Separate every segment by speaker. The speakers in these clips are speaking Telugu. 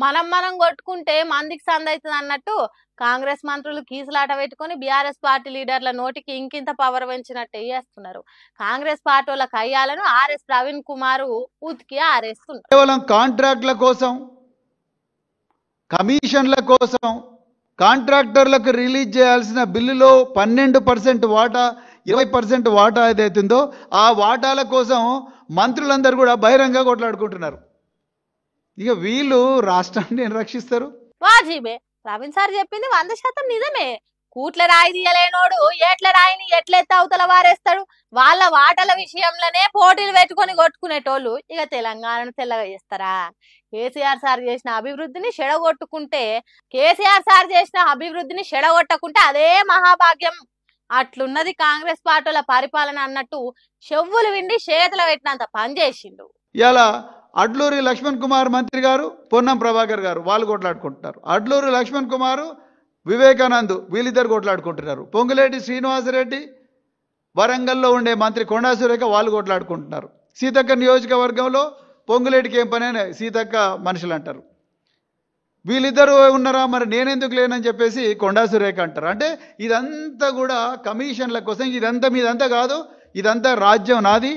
Speaker 1: మనం కొట్టుకుంటే మందికి సందైతుంది అన్నట్టు కాంగ్రెస్ మంత్రులు కీసులాట పెట్టుకొని బీఆర్ఎస్ పార్టీ లీడర్ల నోటికి ఇంకింత పవర్ పెంచినట్టే చేస్తున్నారు. కాంగ్రెస్ పార్టీ వాళ్ళ కయ్యాలను ఆర్ఎస్ ప్రవీణ్ కుమార్ ఉతికి ఆరేస్తున్నారు.
Speaker 2: కేవలం కాంట్రాక్ట్ల కోసం, కమిషన్ల కోసం, కాంట్రాక్టర్లకు రిలీజ్ చేయాల్సిన బిల్లులో 12% వాటా, 20% వాటా ఏదైతుందో ఆ వాటాల కోసం మంత్రులందరూ కూడా బహిరంగ కొట్లాడుకుంటున్నారు. ఇక వీళ్ళు రాష్ట్రాన్ని రక్షిస్తారు.
Speaker 1: వాజీబే ప్రవీణ్ సార్ చెప్పింది 100% నిజమే. కూట్ల రాయి తీయలేనోడు ఏట్ల రాయిని ఎట్లెత్త అవతల వారేస్తాడు. వాళ్ళ వాటల విషయంలోనే పోటీలు పెట్టుకొని కొట్టుకునేటోళ్ళు ఇక తెలంగాణను తెల్లగా చేస్తారా? కేసీఆర్ సార్ చేసిన అభివృద్ధిని చెడగొట్టకుంటే అదే మహాభాగ్యం. అట్లున్నది కాంగ్రెస్ పార్టీల పరిపాలన అన్నట్టు చెవులు విండి చేతులు పెట్టినంత పనిచేసిండు.
Speaker 2: ఇలా అడ్లూరి లక్ష్మణ్ కుమార్ మంత్రి గారు, పొన్నం ప్రభాకర్ గారు వాళ్ళు కొట్లాడుకుంటున్నారు. అడ్లూరి లక్ష్మణ్ కుమారు, వివేకానంద్ వీళ్ళిద్దరు కొట్లాడుకుంటున్నారు. పొంగులేటి శ్రీనివాసరెడ్డి, వరంగల్లో ఉండే మంత్రి కొండా సురేఖ వాళ్ళు కొట్లాడుకుంటున్నారు. సీతక్క నియోజకవర్గంలో పొంగులేటికి ఏం పని అని సీతక్క మనుషులు అంటారు. వీళ్ళిద్దరు ఉన్నారా, మరి నేనెందుకు లేనని చెప్పేసి కొండా సురేఖ అంటారు. అంటే ఇదంతా కూడా కమిషన్ల కోసం, మీదంతా కాదు, ఇదంతా రాజ్యం నాది,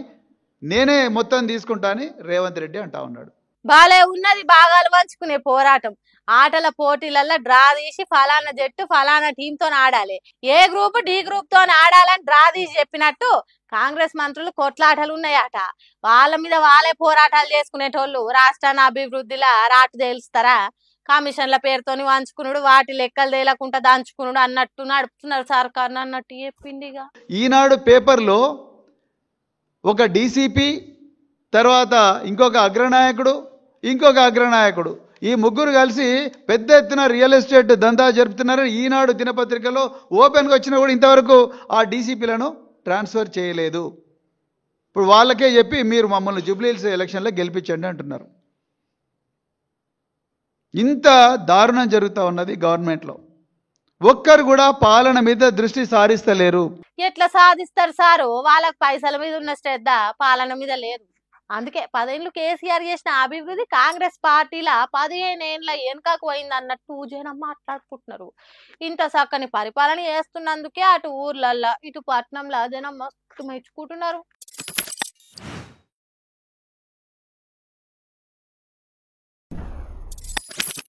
Speaker 2: నేనే మొత్తం తీసుకుంటా అని రేవంత్ రెడ్డి అంటా ఉన్నాడు.
Speaker 1: బాలే ఉన్నది భాగాలు పంచుకునే పోరాటం. ఆటల పోటీలలో డ్రా తీసి ఫలానా జట్టు ఫలానా టీంతో ఆడాలి, ఏ గ్రూప్ డి గ్రూప్ తో ఆడాలని డ్రా తీసి చెప్పినట్టు కాంగ్రెస్ మంత్రులు కొట్లాటలు ఉన్నాయట. వాళ్ళ మీద వాళ్ళే పోరాటాలు చేసుకునేటోళ్ళు రాష్ట్రాన్ని అభివృద్ధిలా రాటు తేలుస్తారా? కమిషన్ల పేరుతోని వంచుకున్నాడు, వాటి లెక్కలు తేలకుండా దంచుకున్నాడు అన్నట్టు నడుపుతున్నారు సర్కార్ అన్నట్టు చెప్పిండిగా.
Speaker 2: ఈనాడు పేపర్లో ఒక డీసీపీ, తర్వాత ఇంకొక అగ్రనాయకుడు ఈ ముగ్గురు కలిసి పెద్ద ఎత్తున రియల్ ఎస్టేట్ దందా జరుపుతున్నారు. ఈనాడు దినపత్రికలో ఓపెన్గా వచ్చినా కూడా ఇంతవరకు ఆ డీసీపీలను ట్రాన్స్ఫర్ చేయలేదు. ఇప్పుడు వాళ్ళకే చెప్పి మీరు మమ్మల్ని జూబ్లీహిల్స్ ఎలక్షన్లో గెలిపించండి అంటున్నారు. ఇంత దారుణం జరుగుతూ ఉన్నది గవర్నమెంట్లో. ఒక్కరు కూడా పాలన మీద దృష్టి సారిస్తలేరు.
Speaker 1: ఎట్లా సాధిస్తారు సారు? వాళ్ళకి పైసల మీద ఉన్న శ్రద్ధ పాలన మీద లేదు. అందుకే 10 ఏళ్ళు కేసీఆర్ చేసిన అభివృద్ధి కాంగ్రెస్ పార్టీల 15 ఏళ్ళ వెనుకకు పోయింది అన్నట్టు జనం మాట్లాడుకుంటున్నారు. ఇంత చక్కని పరిపాలన చేస్తున్నందుకే అటు ఊర్లల్లో ఇటు పట్నంలో జనం మస్తు మెచ్చుకుంటున్నారు.